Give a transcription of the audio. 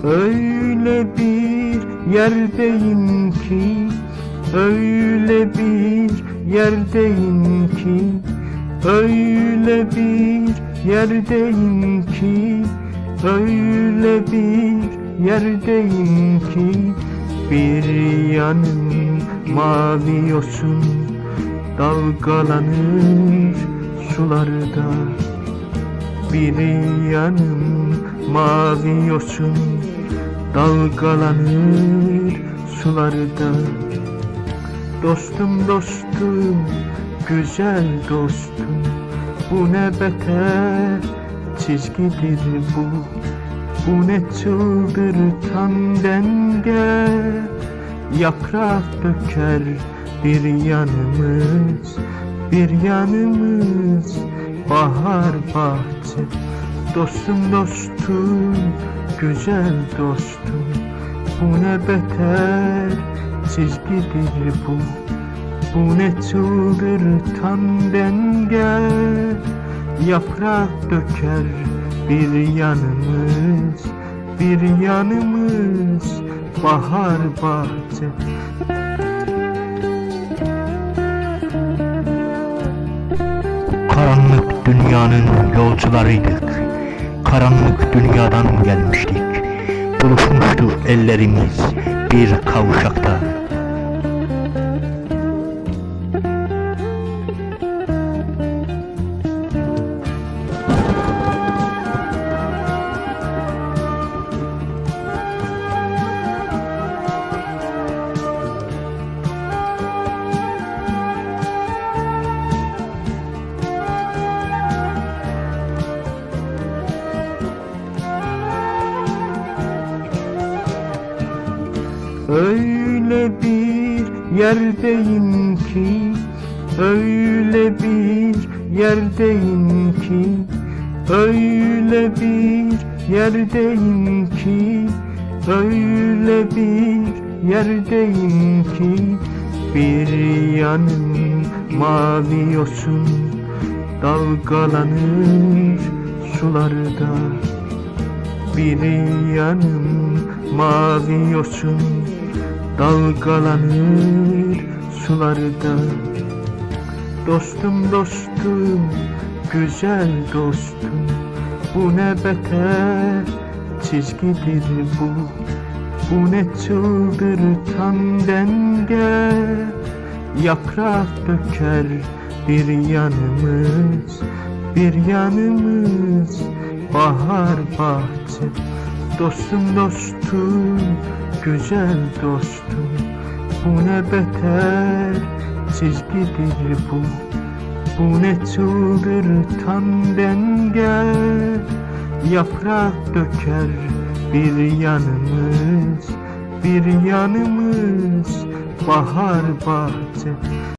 Öyle bir yerdeyim ki, öyle bir yerdeyim ki, öyle bir yerdeyim ki, öyle bir yerdeyim ki, bir yanım mavi yosun dalgalanır sularda. Bir yanım mavi yosun dalgalanır sularda. Dostum dostum, güzel dostum, bu ne beter çizgidir bu. Bu ne çıldırtan denge, yaprak döker bir yanımız, bir yanımız bahar bahçe. Dostum dostum, güzel dostum, bu ne beter çizgidir bu. Bu ne çıldırtan denge, yaprak döker bir yanımız, bir yanımız bahar bahçe. Karanlık dünyanın yolcularıydık. Karanlık dünyadan gelmiştik. Buluşmuştu ellerimiz bir kavşakta. Öyle bir yerdeyim ki, öyle bir yerdeyim ki, öyle bir yerdeyim ki, öyle bir yerdeyim ki, bir yanım mavi yosun dalgalanır sularda. Bir yanım mavi yosun dalgalanır sularda. Dostum dostum, güzel dostum, bu ne beter çizgidir bu. Bu ne çıldırtan denge, yaprak döker bir yanımız, bir yanımız bahar bahçe. Dostum dostum, güzel dostum, bu ne beter çizgidir bu. Bu ne çıldırtan denge, yaprak döker bir yanımız, bir yanımız bahar bahçe.